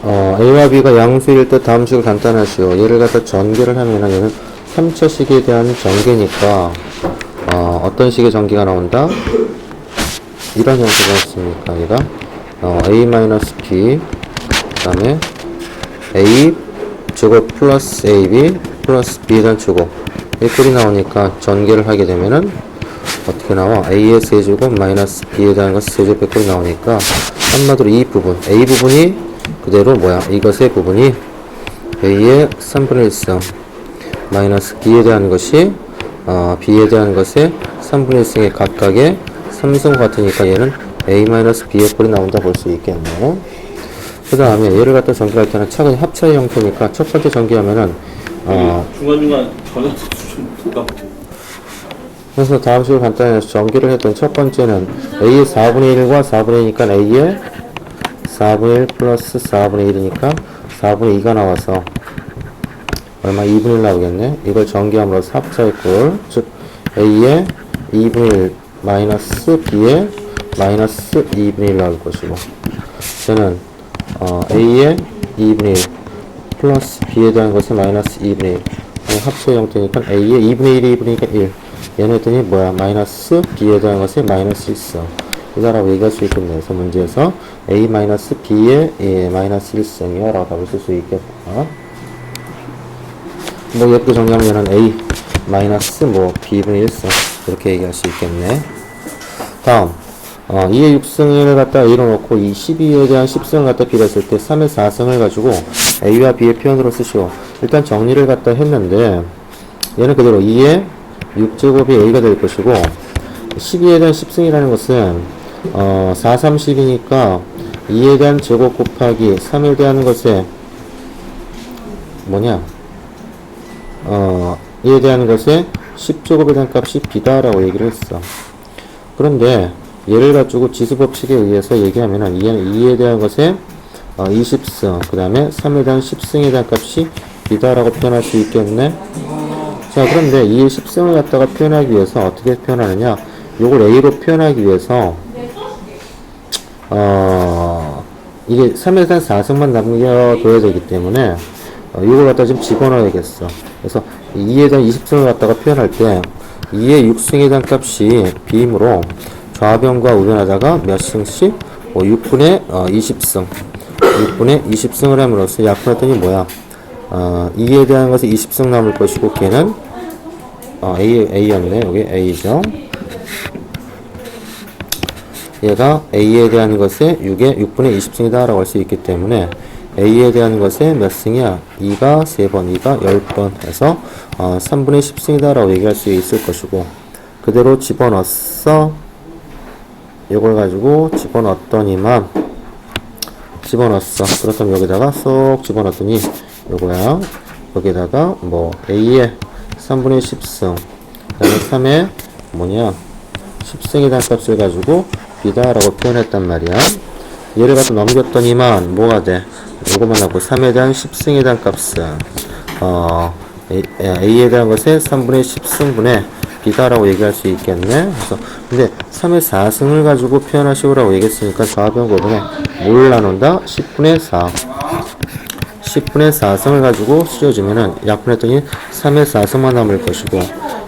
A와 B가 양수일 때 다음 식을 간단하시오. 얘를 갖다 전개를 하면은 얘는 3차식에 대한 전개니까 어떤 식의 전개가 나온다? 이런 형태가 있습니까? 얘가 A-B 그 다음에 A 제곱 플러스 AB 플러스 B에 대한 제곱 이 꼴이 나오니까 전개를 하게 되면은 어떻게 나와? A의 세제곱 마이너스 B에 대한 것의 세제곱의 꼴이 나오니까 한마디로 이 부분 A 부분이 그대로 뭐야? 이것의 부분이 A의 3분의 1승 마이너스 B에 대한 것이 B에 대한 것의 3분의 1승의 각각의 3승 같으니까 얘는 A-B의 꼴이 나온다 볼 수 있겠네. 그 다음에 얘를 갖다 전개할 때는 차근히 합차의 형태니까 첫 번째 전개하면은 중간중간 전화도 좀 그래서 다음 식으로 간단히 전개를 했더니 첫 번째는 A의 4분의 1과 4분의 2니까 A의 4분의 1 플러스 4분의 1이니까 4분의 2가 나와서 얼마? 2분의 1 나오겠네. 이걸 전개함으로써 합차의 꼴, 즉 A의 2분의 1 마이너스 B의 마이너스 2분의 1 나올 것이고 저는 A의 2분의 1 플러스 B에 대한 것이 마이너스 2분의 1 합차의 형태니까 A의 2분의 1이 2분의 1 얘는 했더니 뭐야? 마이너스 B에 대한 것이 마이너스 1성 이다라고 얘기할 수 있겠네. 그래서 문제에서 A 마이너스 B의 마이너스 1성이요 라고 답을 쓸 수 있겠다. 뭐 예쁘게 정리하면 얘는 A 마이너스 B분의 1성 이렇게 얘기할 수 있겠네. 다음 2의 6승을 갖다 A로 놓고 이 12에 대한 10승을 갖다 B로 했을 때 3의 4승을 가지고 A와 B의 표현으로 쓰시오. 일단 정리를 갖다 했는데 얘는 그대로 2의 6제곱이 A가 될 것이고 12에 대한 10승이라는 것은 4, 3, 10이니까 2에 대한 제곱 곱하기 3에 대한 것에 뭐냐 2에 대한 것에 10제곱에 대한 값이 B다라고 얘기를 했어. 그런데 얘를 가지고 지수법칙에 의해서 얘기하면은 2에 대한 것에 20승 그 다음에 3에 대한 10승에 대한 값이 B다라고 표현할 수 있겠네. 자, 그런데 이 10승을 갖다가 표현하기 위해서 어떻게 표현하느냐? 요걸 A로 표현하기 위해서 이게 3에 대한 4승만 남겨둬야 되기 때문에 요걸 갖다 지금 집어넣어야겠어. 그래서 2에 대한 20승을 갖다가 표현할 때 2의 6승에 대한 값이 B이므로 좌변과 우변하다가 몇 승씩? 6분의 20승 6분의 20승을 함으로써 약분했더니 뭐야? 2에 대한 것이 20승 남을 것이고 걔는 A였네. 여기 A죠. 얘가 A에 대한 것에 6분의 20승이다 라고 할 수 있기 때문에 A에 대한 것에 몇 승이야? 2가 3번, 2가 10번 해서 3분의 10승이다 라고 얘기할 수 있을 것이고 그대로 집어넣었어. 이걸 가지고 집어넣었더니만 집어넣었어. 그렇다면 여기다가 쏙 집어넣었더니 요거야. 여기다가 A의 3분의 10승 그 다음에 3의 10승에 대한 값을 가지고 B다라고 표현했단 말이야. 얘를 갖다 넘겼더니만 뭐가 돼? 요거만 하고 3에 대한 10승에 대한 값은 A에 대한 것에 3분의 10승분의 B다라고 얘기할 수 있겠네. 그래서 근데 3의 4승을 가지고 표현하시오라고 얘기했으니까 좌변 고분에 뭘 나눈다? 10분의 4 10분의 4승을 가지고 쓰여주면은 약분했더니 3의 4승만 남을 것이고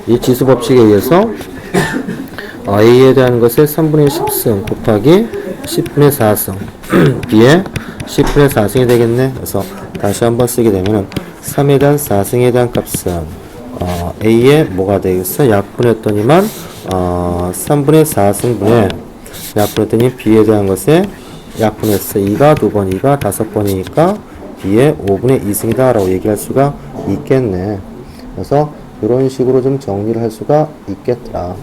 이 지수법칙에 의해서 A에 대한 것에 3분의 10승 곱하기 10분의 4승 B에 10분의 4승이 되겠네. 그래서 다시 한번 쓰게 되면은 3에 대한 4승에 대한 값은 A에 뭐가 되겠어? 약분했더니만 3분의 4승분의 약분했더니 B에 대한 것에 약분했어. 2가 2번, 2가 5번이니까 B의 5분의 2승이다 라고 얘기할 수가 있겠네. 그래서 이런 식으로 좀 정리를 할 수가 있겠다.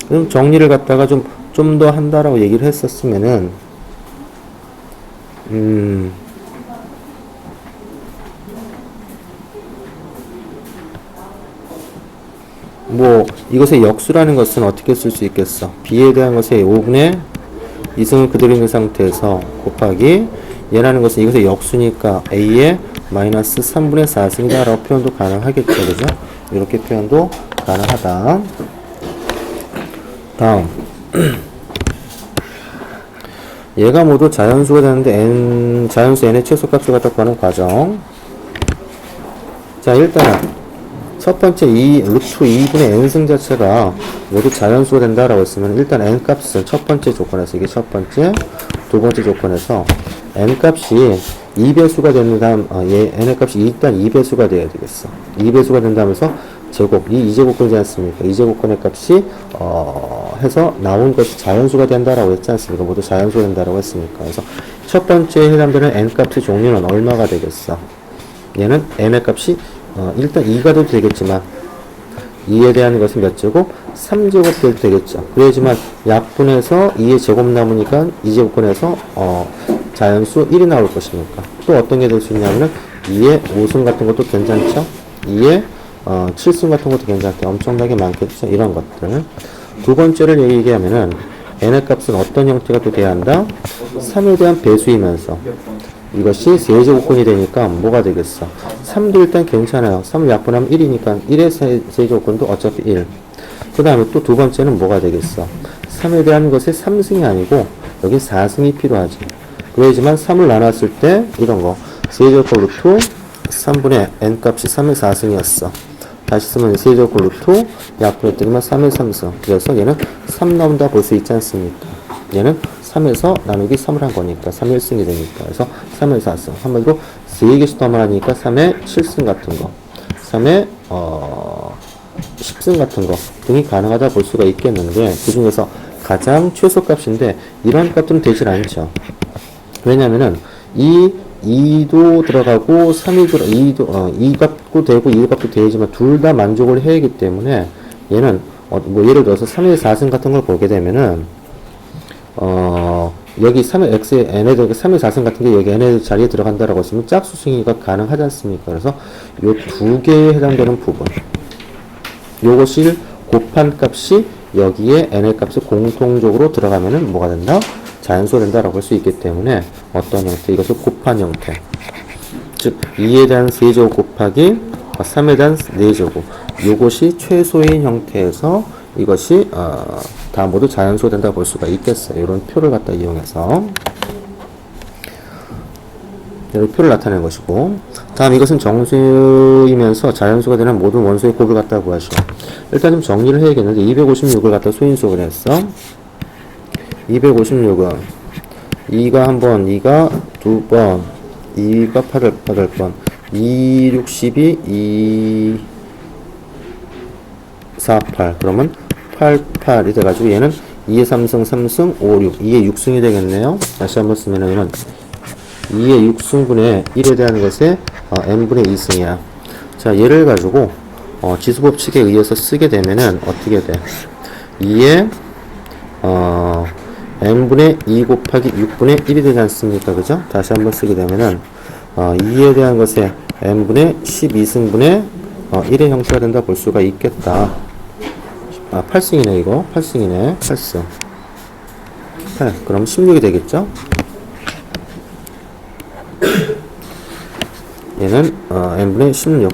그럼 정리를 갖다가 좀 더 한다라고 얘기를 했었으면은 이것의 역수라는 것은 어떻게 쓸 수 있겠어? B에 대한 것의 5분의 2승을 그대로 있는 상태에서 곱하기 얘라는 것은 이것의 역수니까 A의 마이너스 3분의 4승이다 라고 표현도 가능하겠죠. 그죠? 이렇게 표현도 가능하다. 다음 얘가 모두 자연수가 되는데 자연수 n의 최소값을 갖다 구하는 과정. 자, 일단 첫 번째 루트 2분의 n승 자체가 모두 자연수가 된다라고 했으면 일단 n 값은 첫 번째 조건에서, 이게 첫 번째, 두 번째 조건에서 n 값이 2배수가 되는 다음 n의 값이 일단 2배수가 돼야 되겠어. 2배수가 된다면서 제곱, 이 2제곱근이지 않습니까? 2제곱근의 값이 해서 나온 것이 자연수가 된다라고 했지 않습니까? 모두 자연수가 된다라고 했으니까. 그래서 첫 번째에 해당되는 n 값의 종류는 얼마가 되겠어? 얘는 n의 값이 일단 2가 돼도 되겠지만 2에 대한 것은 몇 제곱? 3제곱 돼도 되겠죠. 그래야지만 약분해서 2의 제곱 남으니까 2제곱근에서 자연수 1이 나올 것이니까. 또 어떤 게 될 수 있냐면은 2의 5승 같은 것도 괜찮죠. 2의 7승 같은 것도 괜찮게 엄청나게 많겠죠. 이런 것들. 두 번째를 얘기하면은 n의 값은 어떤 형태가 또 돼야 한다? 3에 대한 배수이면서 이것이 세제곱근이 되니까 뭐가 되겠어? 3도 일단 괜찮아요. 3을 약분하면 1이니까 1의 세제곱근도 어차피 1. 그 다음에 또 두 번째는 뭐가 되겠어? 3에 대한 것에 3승이 아니고 여기 4승이 필요하지. 그래야지만 3을 나눴을 때 이런 거 세제곱근 루트 3분의 n 값이 3의 4승이었어. 다시 쓰면 세제곱근 루트 약분했더니만 3의 3승. 그래서 얘는 3 나온다 볼 수 있지 않습니까? 얘는 3에서 나누기 3을 한 거니까 3의 1승이 되니까. 그래서 3의 4승. 한마디로 3개씩 더만 하니까 3의 7승 같은 거, 3의 10승 같은 거 등이 가능하다 볼 수가 있겠는데, 그 중에서 가장 최소값인데 이런 값들은 되질 않죠. 왜냐면은 2도 들어가고 2 값도 되고 2 값도 되지만 둘 다 만족을 해야 하기 때문에 얘는 뭐 예를 들어서 3의 4승 같은 걸 보게 되면은 여기 3의 x의 n에 3의 4승 같은 게 여기 n의 자리에 들어간다라고 했으면 짝수승이가 가능하지 않습니까? 그래서 요 두 개에 해당되는 부분, 요것을 곱한 값이 여기에 n의 값이 공통적으로 들어가면은 뭐가 된다? 자연수가 된다라고 할 수 있기 때문에 어떤 형태? 이것을 곱한 형태. 즉 2에 대한 세제곱 곱하기 3에 대한 4제곱. 요것이 최소인 형태에서 이것이 다 모두 자연수가 된다 볼 수가 있겠어요. 이런 표를 갖다 이용해서 이런 표를 나타내는 것이고, 다음 이것은 정수이면서 자연수가 되는 모든 원소의 곱을 갖다 구하시오. 일단 좀 정리를 해야겠는데 256을 갖다 소인수를 했어. 256은 2가 한 번, 2가 두 번, 2가 8번, 2, 6, 12, 2, 4, 8. 그러면 8, 8이 돼가지고 얘는 2의 3승, 3승, 5, 6. 2의 6승이 되겠네요. 다시 한번 쓰면 얘는 2의 6승분의 1에 대한 것에 n분의 2승이야. 자, 얘를 가지고 지수법칙에 의해서 쓰게 되면은 어떻게 돼? 2의 n분의 2 곱하기 6분의 1이 되지 않습니까? 그죠? 다시 한번 쓰게 되면은 2에 대한 것에 n분의 12승분의 1의 형태가 된다 볼 수가 있겠다. 8승이네 이거. 8승이네. 8승. 8. 그럼 16이 되겠죠? 얘는 n분의 16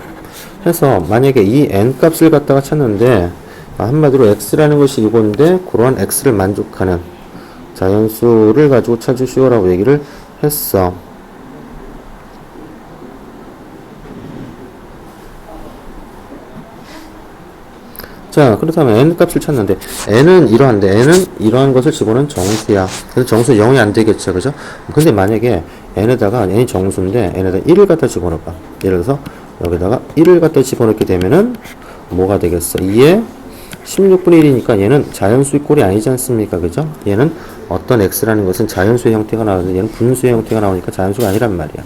해서 만약에 이 n 값을 갖다가 찾는데 한마디로 x라는 것이 이건데 그러한 x를 만족하는 자연수를 가지고 찾으시오라고 얘기를 했어. 자, 그렇다면 n 값을 찾는데 n은 이러한데 n은 이러한 것을 집어넣은 정수야. 그래서 정수 0이 안 되겠죠, 그죠? 근데 만약에 n에다가 n이 정수인데 n에다 1을 갖다 집어넣어봐. 예를 들어서 여기다가 1을 갖다 집어넣게 되면은 뭐가 되겠어? 2에 16분의 1이니까 얘는 자연수의 꼴이 아니지 않습니까? 그죠? 얘는 어떤 x라는 것은 자연수의 형태가 나오는데 얘는 분수의 형태가 나오니까 자연수가 아니란 말이야.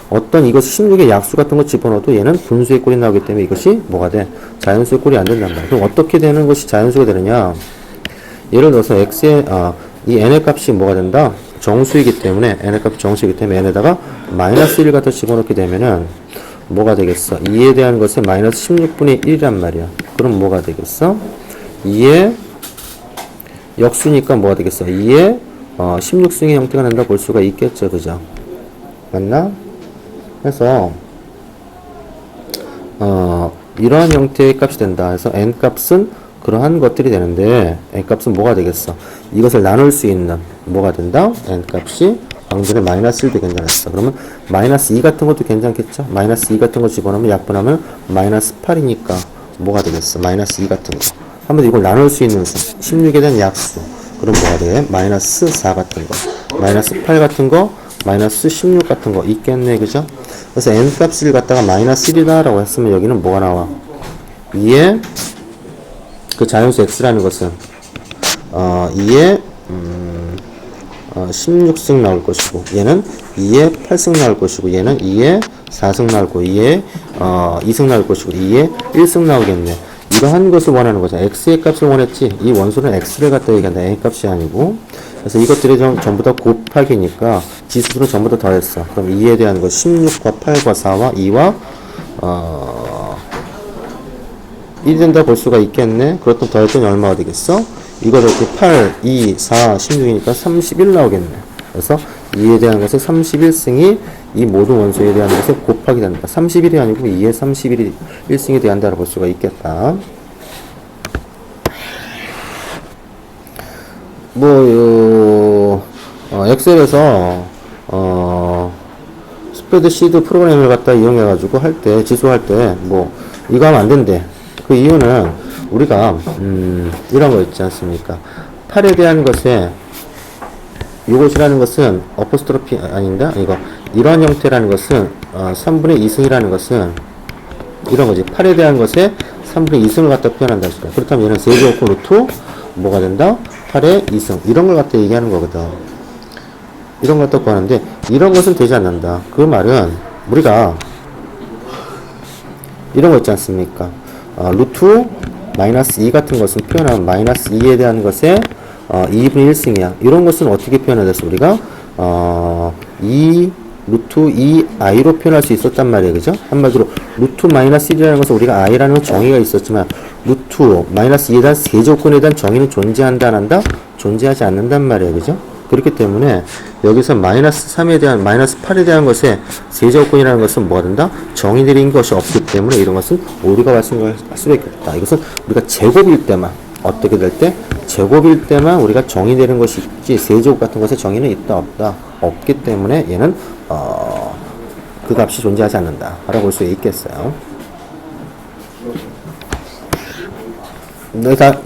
어떤 이것이 16의 약수 같은 거 집어넣어도 얘는 분수의 꼴이 나오기 때문에 이것이 뭐가 돼? 자연수의 꼴이 안 된단 말이야. 그럼 어떻게 되는 것이 자연수가 되느냐? 예를 들어서 x의 이 n의 값이 뭐가 된다? 정수이기 때문에 n의 값이 정수이기 때문에 n에다가 마이너스 1을 갖다 집어넣게 되면은 뭐가 되겠어? 2에 대한 것에 마이너스 16분의 1이란 말이야. 그럼 뭐가 되겠어? 2에 역수니까 뭐가 되겠어? 2에 16승의 형태가 난다 볼 수가 있겠죠. 그죠? 맞나? 그래서 이러한 형태의 값이 된다. 그래서 n 값은 그러한 것들이 되는데 n값은 뭐가 되겠어? 이것을 나눌 수 있는 뭐가 된다? n값이 방금 전에 마이너스 1도 괜찮았어. 그러면 마이너스 2 같은 것도 괜찮겠죠? 마이너스 2 같은 거 집어넣으면 약분하면 마이너스 8이니까 뭐가 되겠어? 마이너스 2 같은 거. 한번 이걸 나눌 수 있는 수. 16에 대한 약수. 그럼 뭐가 돼? 마이너스 4 같은 거. 마이너스 8 같은 거. 마이너스 16 같은 거 있겠네. 그죠? 그래서 n값을 갖다가 마이너스 1이다 라고 했으면 여기는 뭐가 나와? 2에 그 자연수 x라는 것은 2에 16승 나올 것이고 얘는 2에 8승 나올 것이고 얘는 2에 4승 나올 거고 2에 2승 나올 것이고 2에 1승 나오겠네. 이러한 것을 원하는 거죠. x의 값을 원했지 이 원소는 x를 갖다 얘기한다. a 값이 아니고. 그래서 이것들이 전부 다 곱하기니까 지수들은 전부 다 더했어. 그럼 2에 대한 거 16과 8과 4와 2와 1이 된다 볼 수가 있겠네. 그렇다면 더했더니 얼마가 되겠어? 이거 이렇게 8, 2, 4, 16이니까 31 나오겠네. 그래서 2에 대한 것은 31승이 이 모든 원소에 대한 것을 곱하기 된다. 31이 아니고 2에 31이 1승이 대한다고 볼 수가 있겠다. 엑셀에서 스프레드시트 프로그램을 갖다 이용해가지고 할 때, 지수할 때, 이거 하면 안 된대. 그 이유는 우리가 이런 거 있지 않습니까? 8에 대한 것에 이것이라는 것은 어포스트로피 아닌가? 이런 형태라는 것은 3분의 2승이라는 것은 이런 거지. 8에 대한 것에 3분의 2승을 갖다 표현한다. 그렇다면 얘는 세제곱 루트 뭐가 된다? 8의 2승. 이런 걸 갖다 얘기하는 거거든. 이런 걸 갖다 구하는데 이런 것은 되지 않는다. 그 말은 우리가 이런 거 있지 않습니까? 루트 마이너스 2 같은 것은 표현하면 마이너스 2에 대한 것에 2분의 1승이야. 이런 것은 어떻게 표현해야 돼서 우리가 2 루트 2i로 표현할 수 있었단 말이에요. 그죠? 한마디로 루트 마이너스 1이라는 것은 우리가 i라는 정의가 있었지만 루트 마이너스 2에 대한 세제곱근에 대한 정의는 존재한다 안 한다? 존재하지 않는단 말이에요. 그죠? 그렇기 때문에 여기서 마이너스 3에 대한 마이너스 8에 대한 것에 세제곱근이라는 것은 뭐가 된다? 정의들인 것이 없기 때문에 이런 것은 오류가 발생할 수밖에 없다. 이것은 우리가 제곱일 때만 어떻게 될 때? 제곱일 때만 우리가 정의되는 것이 있지 세제곱 같은 것에 정의는 있다 없다 없기 때문에 얘는 그 값이 존재하지 않는다 라고 볼 수 있겠어요. 네, 다